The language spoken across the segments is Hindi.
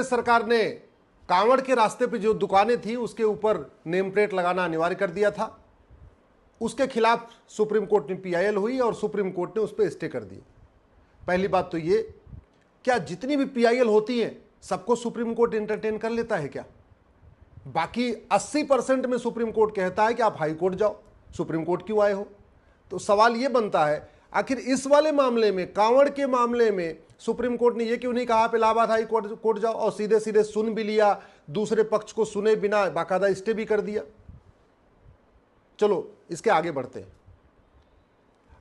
प्रदेश सरकार ने कांवड़ के रास्ते पे जो दुकानें थी उसके ऊपर नेम प्लेट लगाना अनिवार्य कर दिया था। उसके खिलाफ सुप्रीम कोर्ट में पीआईएल हुई और सुप्रीम कोर्ट ने उस पर स्टे कर दिया। पहली बात तो ये, क्या जितनी भी पीआईएल होती हैं सबको सुप्रीम कोर्ट एंटरटेन कर लेता है क्या? बाकी 80% में सुप्रीम कोर्ट कहता है कि आप हाई कोर्ट जाओ, सुप्रीम कोर्ट क्यों आए हो? तो सवाल ये बनता है, आखिर इस वाले मामले में, कांवड़ के मामले में सुप्रीम कोर्ट ने ये क्यों नहीं कहा आप इलाहाबाद हाई कोर्ट जाओ, और सीधे सीधे सुन भी लिया, दूसरे पक्ष को सुने बिना बाकायदा स्टे भी कर दिया। चलो इसके आगे बढ़ते हैं।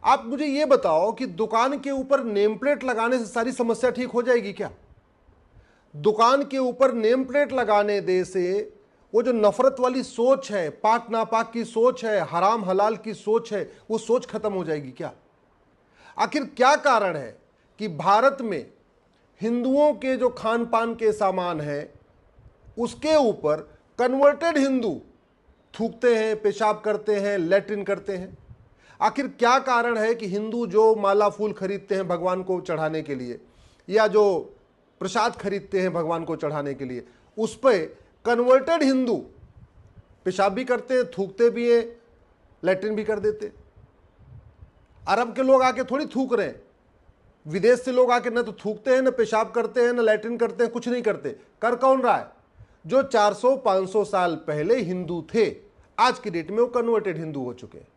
आप मुझे ये बताओ कि दुकान के ऊपर नेम प्लेट लगाने से सारी समस्या ठीक हो जाएगी क्या? दुकान के ऊपर नेम प्लेट लगाने दे से वो जो नफरत वाली सोच है, पाक नापाक की सोच है, हराम हलाल की सोच है, वो सोच खत्म हो जाएगी क्या? आखिर क्या कारण है कि भारत में हिंदुओं के जो खान पान के सामान है उसके ऊपर कन्वर्टेड हिंदू थूकते हैं, पेशाब करते हैं, लैट्रिन करते हैं? आखिर क्या कारण है कि हिंदू जो माला फूल खरीदते हैं भगवान को चढ़ाने के लिए, या जो प्रसाद खरीदते हैं भगवान को चढ़ाने के लिए, उस पर कन्वर्टेड हिंदू पेशाब भी करते हैं, थूकते भी हैं, लैट्रिन भी कर देते हैं? अरब के लोग आके थोड़ी थूक रहे हैं, विदेश से लोग आके न तो थूकते हैं, न पेशाब करते हैं, न लैट्रिन करते हैं, कुछ नहीं करते। कर कौन रहा है? जो 400-500 साल पहले हिंदू थे, आज की डेट में वो कन्वर्टेड हिंदू हो चुके हैं।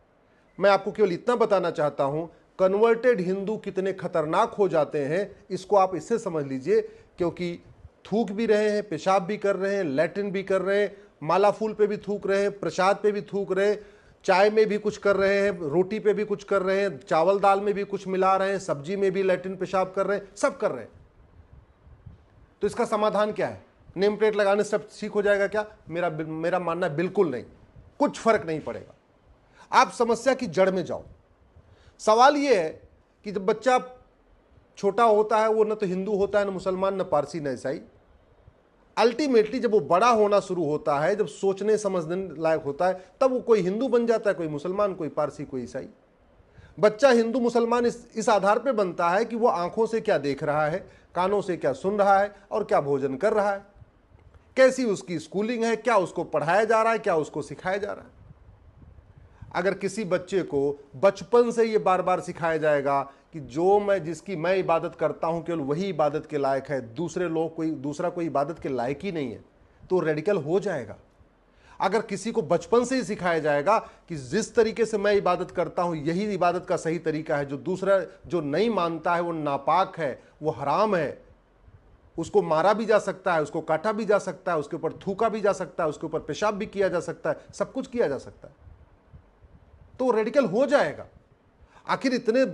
मैं आपको केवल इतना बताना चाहता हूं, कन्वर्टेड हिंदू कितने खतरनाक हो जाते हैं इसको आप इससे समझ लीजिए, क्योंकि थूक भी रहे हैं, पेशाब भी कर रहे हैं, लैट्रिन भी कर रहे हैं, माला फूल पे भी थूक रहे हैं, प्रसाद पे भी थूक रहे हैं, चाय में भी कुछ कर रहे हैं, रोटी पे भी कुछ कर रहे हैं, चावल दाल में भी कुछ मिला रहे हैं, सब्जी में भी लैट्रिन पेशाब कर रहे हैं, सब कर रहे हैं। तो इसका समाधान क्या है? नेम प्लेट लगाने से सब ठीक हो जाएगा क्या? मेरा मानना है बिल्कुल नहीं, कुछ फर्क नहीं पड़ेगा। आप समस्या की जड़ में जाओ। सवाल यह है कि जब बच्चा छोटा होता है वो न तो हिंदू होता है, न मुसलमान, न पारसी, न ईसाई। अल्टीमेटली जब वो बड़ा होना शुरू होता है, जब सोचने समझने लायक होता है, तब वो कोई हिंदू बन जाता है, कोई मुसलमान, कोई पारसी, कोई ईसाई। बच्चा हिंदू मुसलमान इस आधार पे बनता है कि वो आंखों से क्या देख रहा है, कानों से क्या सुन रहा है, और क्या भोजन कर रहा है, कैसी उसकी स्कूलिंग है, क्या उसको पढ़ाया जा रहा है, क्या उसको सिखाया जा रहा है। अगर किसी बच्चे को बचपन से ये बार बार सिखाया जाएगा कि जिसकी मैं इबादत करता हूं केवल वही इबादत के लायक है, दूसरा कोई इबादत के लायक ही नहीं है, तो रेडिकल हो जाएगा। अगर किसी को बचपन से ही सिखाया जाएगा कि जिस तरीके से मैं इबादत करता हूं यही इबादत का सही तरीका है, जो दूसरा जो नहीं मानता है वो नापाक है, वो हराम है, उसको मारा भी जा सकता है, उसको काटा भी जा सकता है, उसके ऊपर थूका भी जा सकता है, उसके ऊपर पेशाब भी किया जा सकता है, सब कुछ किया जा सकता है, तो रेडिकल हो जाएगा। आखिर इतने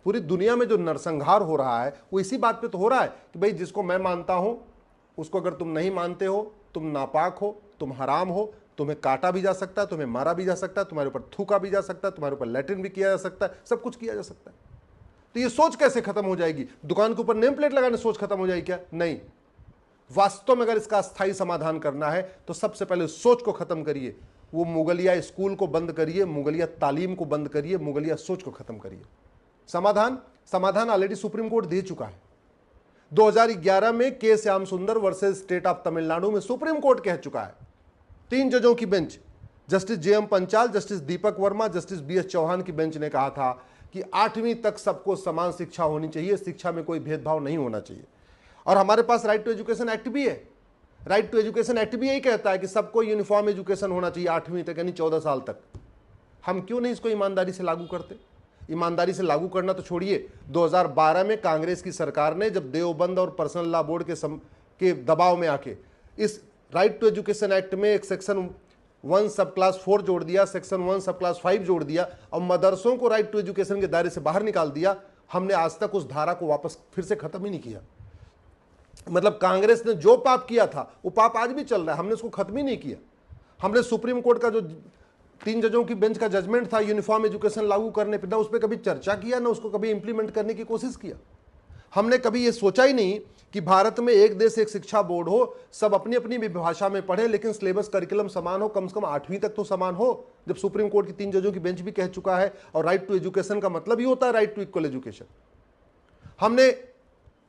पूरी दुनिया में जो नरसंहार हो रहा है वो इसी बात पे तो हो रहा है कि भाई जिसको मैं मानता हूं उसको अगर तुम नहीं मानते हो, तुम नापाक हो, तुम हराम हो, तुम्हें काटा भी जा सकता है, तुम्हें मारा भी जा सकता है, तुम्हारे ऊपर थूका भी जा सकता है, तुम्हारे ऊपर लैट्रिन भी किया जा सकता है, सब कुछ किया जा सकता है। तो ये सोच कैसे खत्म हो जाएगी? दुकान के ऊपर नेम प्लेट लगाने सोच खत्म हो जाएगी क्या? नहीं। वास्तव में अगर इसका अस्थायी समाधान करना है तो सबसे पहले सोच को खत्म करिए। वो मुगलिया स्कूल को बंद करिए, मुगलिया तालीम को बंद करिए, मुगलिया सोच को खत्म करिए। समाधान ऑलरेडी सुप्रीम कोर्ट दे चुका है। 2011 में के श्याम सुंदर वर्सेस स्टेट ऑफ तमिलनाडु में सुप्रीम कोर्ट कह चुका है, 3 जजों की bench, justice JM Panchal, justice Deepak Verma, justice BS Chauhan की बेंच ने कहा था कि 8वीं तक सबको समान शिक्षा होनी चाहिए, शिक्षा में कोई भेदभाव नहीं होना चाहिए। और हमारे पास राइट टू एजुकेशन एक्ट भी है। राइट टू एजुकेशन एक्ट भी यही कहता है कि सबको यूनिफॉर्म एजुकेशन होना चाहिए 8वीं तक, यानी 14 साल तक। हम क्यों नहीं इसको ईमानदारी से लागू करते? ईमानदारी से लागू करना तो छोड़िए, 2012 में कांग्रेस की सरकार ने जब देवबंद और पर्सनल लॉ बोर्ड के दबाव में आके इस राइट टू एजुकेशन एक्ट में एक सेक्शन 1 सब क्लास 4 जोड़ दिया, सेक्शन 1 सब क्लास 5 जोड़ दिया और मदरसों को राइट टू एजुकेशन के दायरे से बाहर निकाल दिया, हमने आज तक उस धारा को वापस फिर से खत्म ही नहीं किया। मतलब कांग्रेस ने जो पाप किया था वो पाप आज भी चल रहा है, हमने उसको खत्म ही नहीं किया। हमने सुप्रीम कोर्ट का जो 3 जजों की बेंच का जजमेंट था यूनिफॉर्म एजुकेशन लागू करने पर, ना उस पर कभी चर्चा किया, ना उसको कभी इंप्लीमेंट करने की कोशिश किया। हमने कभी ये सोचा ही नहीं कि भारत में एक देश एक शिक्षा बोर्ड हो, सब अपनी अपनी भाषा में पढ़े, लेकिन सिलेबस करिकुलम समान हो, कम से कम 8वीं तक तो समान हो। जब सुप्रीम कोर्ट की 3 जजों की बेंच भी कह चुका है, और राइट टू एजुकेशन का मतलब ही होता है राइट टू इक्वल एजुकेशन। हमने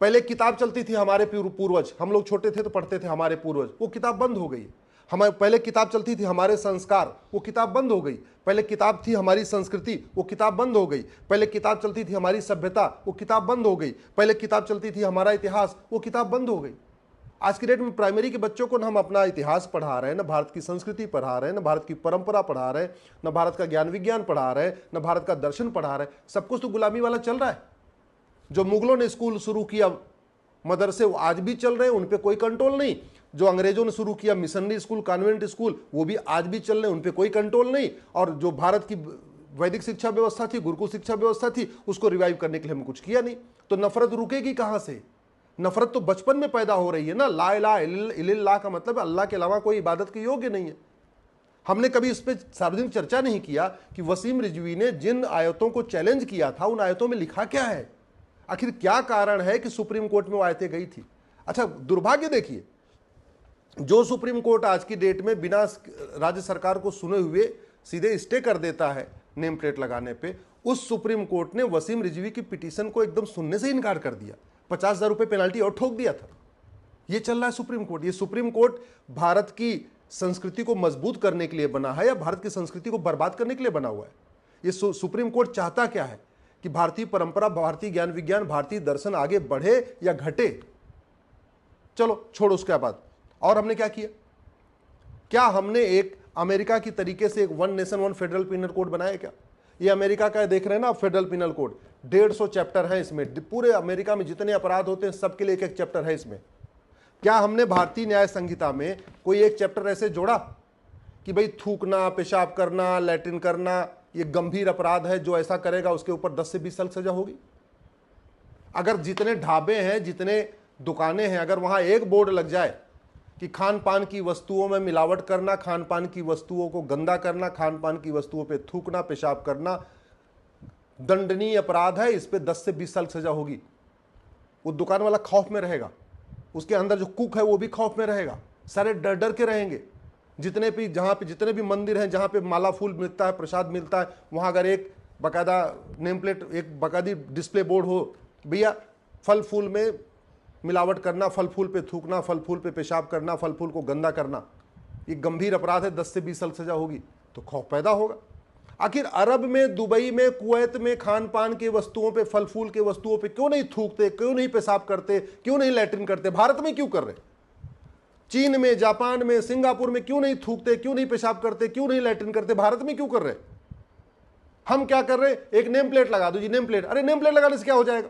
पहले किताब चलती थी हमारे पूर्वज, हम लोग छोटे थे तो पढ़ते थे हमारे पूर्वज, वो किताब बंद हो गई। हमारे पहले किताब चलती थी हमारे संस्कार, वो किताब बंद हो गई। पहले किताब थी हमारी संस्कृति, वो किताब बंद हो गई। पहले किताब चलती थी हमारी सभ्यता, वो किताब बंद हो गई। पहले किताब चलती थी हमारा इतिहास, वो किताब बंद हो गई। आज की डेट में प्राइमरी के बच्चों को न हम अपना इतिहास पढ़ा रहे हैं, न भारत की संस्कृति पढ़ा रहे हैं, न भारत की परंपरा पढ़ा रहे हैं, न भारत का ज्ञान विज्ञान पढ़ा रहे हैं, न भारत का दर्शन पढ़ा रहे हैं। सब कुछ तो गुलामी वाला चल रहा है। जो मुगलों ने स्कूल शुरू किया, मदरसे, वो आज भी चल रहे हैं, उन पे कोई कंट्रोल नहीं। जो अंग्रेजों ने शुरू किया मिशनरी स्कूल, कॉन्वेंट स्कूल, वो भी आज भी चल रहे हैं, उन पे कोई कंट्रोल नहीं। और जो भारत की वैदिक शिक्षा व्यवस्था थी, गुरुकुल शिक्षा व्यवस्था थी, उसको रिवाइव करने के लिए हमने कुछ किया नहीं। तो नफरत रुकेगी कहां से? नफरत तो बचपन में पैदा हो रही है ना। ला इलाहा इल्लल्लाह का मतलब अल्लाह के अलावा कोई इबादत के योग्य नहीं है। हमने कभी इस पर सार्वजनिक चर्चा नहीं किया कि वसीम रिजवी ने जिन आयतों को चैलेंज किया था, उन आयतों में लिखा क्या है, आखिर क्या कारण है कि सुप्रीम कोर्ट में वो आयतें गई थी। अच्छा, दुर्भाग्य देखिए, जो सुप्रीम कोर्ट आज की डेट में बिना राज्य सरकार को सुने हुए सीधे स्टे कर देता है नेम प्लेट लगाने पे, उस सुप्रीम कोर्ट ने वसीम रिजवी की पिटीशन को एकदम सुनने से इनकार कर दिया। 50,000 रुपये पेनल्टी और ठोक दिया था। ये चल रहा है सुप्रीम कोर्ट। ये सुप्रीम कोर्ट भारत की संस्कृति को मजबूत करने के लिए बना है या भारत की संस्कृति को बर्बाद करने के लिए बना हुआ है? ये सुप्रीम कोर्ट चाहता क्या है कि भारतीय परंपरा, भारतीय ज्ञान विज्ञान, भारतीय दर्शन आगे बढ़े या घटे? चलो छोड़ो उसके बाद। और हमने क्या किया? क्या हमने एक अमेरिका की तरीके से एक one nation one federal penal code बनाया क्या? ये अमेरिका का देख रहे हैं ना फेडरल पिनल कोड, 150 चैप्टर है इसमें। पूरे अमेरिका में जितने अपराध होते हैं सबके लिए एक एक चैप्टर है इसमें। क्या हमने भारतीय न्याय संहिता में कोई एक चैप्टर ऐसे जोड़ा कि भाई थूकना, पेशाब करना, लैट्रिन करना ये गंभीर अपराध है, जो ऐसा करेगा उसके ऊपर 10 से 20 साल सजा होगी? अगर जितने ढाबे हैं, जितने दुकानें हैं, अगर वहां एक बोर्ड लग जाए कि खान पान की वस्तुओं में मिलावट करना, खान पान की वस्तुओं को गंदा करना, खान पान की वस्तुओं पे थूकना, पेशाब करना दंडनीय अपराध है, इस पे 10 से 20 साल सजा होगी, वो दुकान वाला खौफ में रहेगा, उसके अंदर जो कुक है वो भी खौफ में रहेगा, सारे डर डर के रहेंगे। जितने भी जहाँ पे जितने भी मंदिर हैं जहाँ पे माला फूल मिलता है, प्रसाद मिलता है, वहाँ अगर एक बाकायदा नेम प्लेट, एक बाकायदी डिस्प्ले बोर्ड हो, भैया फल फूल में मिलावट करना, फल फूल पे थूकना, फल फूल पे पेशाब करना, फल फूल को गंदा करना ये गंभीर अपराध है, 10 से 20 साल सजा होगी, तो खौफ पैदा होगा। आखिर अरब में, दुबई में, कुवैत में खान पान के वस्तुओं पे, फल फूल के वस्तुओं पे क्यों नहीं थूकते, क्यों नहीं पेशाब करते, क्यों नहीं लैट्रिन करते? भारत में क्यों कर रहे? चीन में, जापान में, सिंगापुर में क्यों नहीं थूकते, क्यों नहीं पेशाब करते, क्यों नहीं लैट्रिन करते? भारत में क्यों कर रहे? हम क्या कर रहे? एक नेम प्लेट लगा दो जी, नेम प्लेट। अरे नेम प्लेट लगाने से क्या हो जाएगा?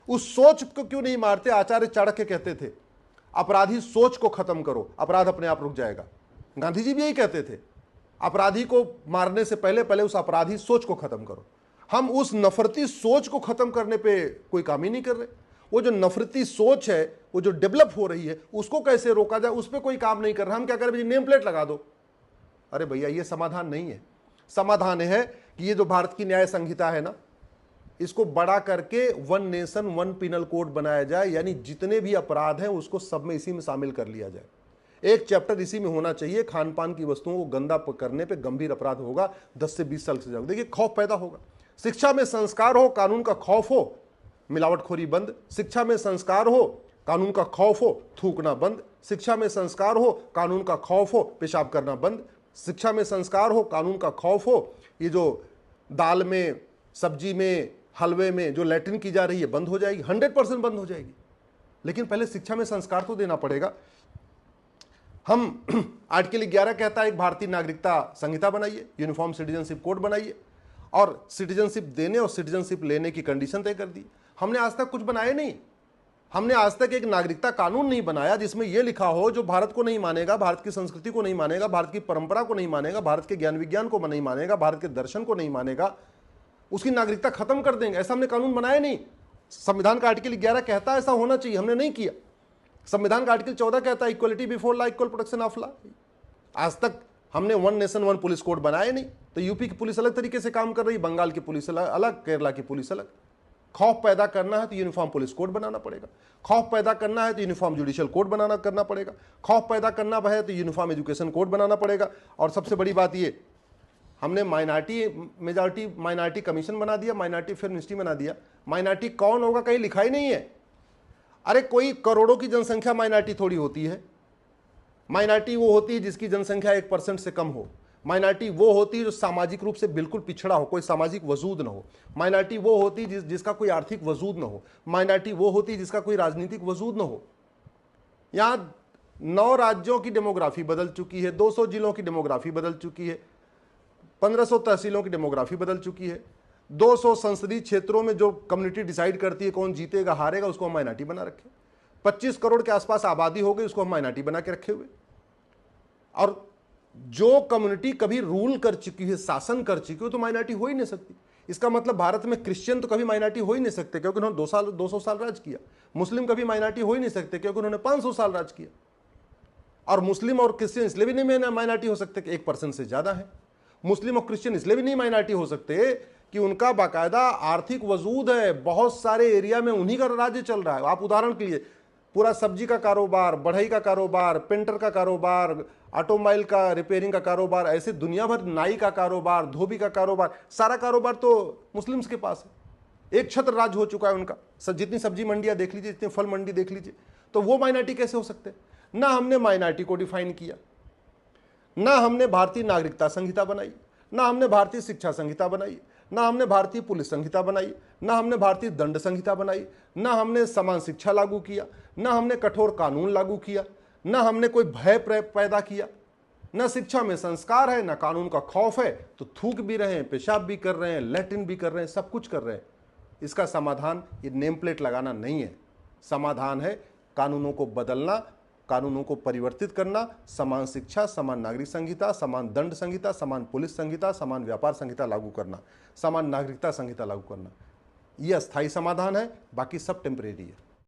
उस सोच को क्यों नहीं मारते? आचार्य चाणक्य कहते थे अपराधी सोच को खत्म करो, अपराध अपने आप रुक जाएगा। गांधी जी भी यही कहते थे, अपराधी को मारने से पहले पहले उस अपराधी सोच को खत्म करो। हम उस नफरती सोच को खत्म करने पे कोई काम ही नहीं कर रहे। वो जो नफरती सोच है, वो जो डेवलप हो रही है, उसको कैसे रोका जाए, उस पर कोई काम नहीं कर रहा। हम क्या करें? भाई नेम प्लेट लगा दो। अरे भैया, ये समाधान नहीं है। समाधान है कि ये जो भारत की न्याय संहिता है ना, इसको बड़ा करके one nation one penal code बनाया जाए, यानी जितने भी अपराध हैं उसको सब में, इसी में शामिल कर लिया जाए। एक चैप्टर इसी में होना चाहिए, खान पान की वस्तुओं को गंदा करने पे गंभीर अपराध होगा, 10 से 20 साल से ज्यादा। देखिए, खौफ पैदा होगा। शिक्षा में संस्कार हो, कानून का खौफ हो, मिलावटखोरी बंद। शिक्षा में संस्कार हो, कानून का खौफ हो, थूकना बंद। शिक्षा में संस्कार हो, कानून का खौफ हो, पेशाब करना बंद। शिक्षा में संस्कार हो, कानून का खौफ हो, ये जो दाल में, सब्जी में, हलवे में जो लैट्रिन की जा रही है बंद हो जाएगी, 100% बंद हो जाएगी। लेकिन पहले शिक्षा में संस्कार तो देना पड़ेगा। हम आर्टिकल 11 कहता है एक भारतीय नागरिकता संहिता बनाइए, यूनिफॉर्म सिटीजनशिप कोड बनाइए, और सिटीजनशिप देने और सिटीजनशिप लेने की कंडीशन तय कर दी। हमने आज तक कुछ बनाए नहीं। हमने आज तक एक नागरिकता कानून नहीं बनाया जिसमें यह लिखा हो जो भारत को नहीं मानेगा, भारत की संस्कृति को नहीं मानेगा, भारत की परंपरा को नहीं मानेगा, भारत के ज्ञान विज्ञान को नहीं मानेगा, भारत के दर्शन को नहीं मानेगा, उसकी नागरिकता खत्म कर देंगे। ऐसा हमने कानून बनाया नहीं। संविधान का आर्टिकल 11 कहता है ऐसा होना चाहिए, हमने नहीं किया। संविधान का आर्टिकल 14 कहता है equality before law, equal protection of law. आज तक हमने one nation one police code बनाए नहीं। तो यूपी की पुलिस अलग तरीके से काम कर रही, बंगाल की पुलिस अलग, केरला की पुलिस अलग। खौफ पैदा करना है तो यूनिफॉर्म पुलिस कोड बनाना पड़ेगा। खौफ पैदा करना है तो यूनिफॉर्म जुडिशियल कोड करना पड़ेगा। खौफ पैदा करना है तो यूनिफॉर्म एजुकेशन कोड बनाना पड़ेगा। और सबसे बड़ी बात ये, हमने माइनॉरिटी कमीशन बना दिया, माइनॉरिटी फिल्म मिनिस्ट्री बना दिया। माइनॉरिटी कौन होगा कहीं लिखा ही नहीं है। अरे कोई करोड़ों की जनसंख्या माइनॉरिटी थोड़ी होती है। माइनॉरिटी वो होती है जिसकी जनसंख्या 1% से कम हो। माइनॉरिटी वो होती है जो सामाजिक रूप से बिल्कुल पिछड़ा हो, कोई सामाजिक वजूद ना हो। माइनॉरिटी वो होती है जिसका कोई आर्थिक वजूद ना हो। माइनॉरिटी वो होती है जिसका कोई राजनीतिक वजूद ना हो। यहाँ 9 राज्यों की डेमोग्राफी बदल चुकी है, 200 जिलों की डेमोग्राफी बदल चुकी है, 1500 तहसीलों की डेमोग्राफी बदल चुकी है, 200 संसदीय क्षेत्रों में जो कम्युनिटी डिसाइड करती है कौन जीतेगा हारेगा, उसको हम माइनॉरिटी बना रखे। 25 करोड़ के आसपास आबादी हो गई, उसको हम माइनॉरिटी बना के रखे हुए। और जो कम्युनिटी कभी रूल कर चुकी है, शासन कर चुकी है, तो माइनॉरिटी हो ही नहीं सकती। इसका मतलब भारत में क्रिश्चियन तो कभी माइनॉरिटी हो ही नहीं सकते क्योंकि उन्होंने 200 साल राज किया। मुस्लिम कभी माइनॉरिटी हो ही नहीं सकते क्योंकि उन्होंने 500 साल राज किया। और मुस्लिम और क्रिश्चियन इसलिए भी नहीं माइनॉरिटी हो सकते कि 1% से ज्यादा है। मुस्लिम और क्रिश्चियन इसलिए भी नहीं माइनॉरिटी हो सकते कि उनका बाकायदा आर्थिक वजूद है, बहुत सारे एरिया में उन्हीं का राज्य चल रहा है। आप उदाहरण के लिए पूरा सब्जी का कारोबार, बढ़ई का कारोबार, पेंटर का कारोबार, ऑटोमोबाइल का रिपेयरिंग का कारोबार, ऐसे दुनिया भर, नाई का कारोबार, धोबी का कारोबार, सारा कारोबार तो मुस्लिम्स के पास है। एक छत्र राज हो चुका है उनका। जितनी सब्जी मंडियां देख लीजिए, जितनी फल मंडी देख लीजिए, तो वो माइनॉरिटी कैसे हो सकते? ना हमने माइनॉरिटी को डिफाइन किया, ना हमने भारतीय नागरिकता संहिता बनाई, ना हमने भारतीय शिक्षा संहिता बनाई, ना हमने भारतीय पुलिस संहिता बनाई, ना हमने भारतीय दंड संहिता बनाई, ना हमने समान शिक्षा लागू किया, ना हमने कठोर कानून लागू किया, ना हमने कोई भय पैदा किया। ना शिक्षा में संस्कार है, ना कानून का खौफ है, तो थूक भी रहे हैं, पेशाब भी कर रहे हैं, लैट्रिन भी कर रहे हैं, सब कुछ कर रहे हैं। इसका समाधान ये नेम प्लेट लगाना नहीं है। समाधान है कानूनों को बदलना, कानूनों को परिवर्तित करना, समान शिक्षा, समान नागरिक संहिता, समान दंड संहिता, समान पुलिस संहिता, समान व्यापार संहिता लागू करना, समान नागरिकता संहिता लागू करना। यह अस्थायी समाधान है, बाकी सब टेम्परेरी है।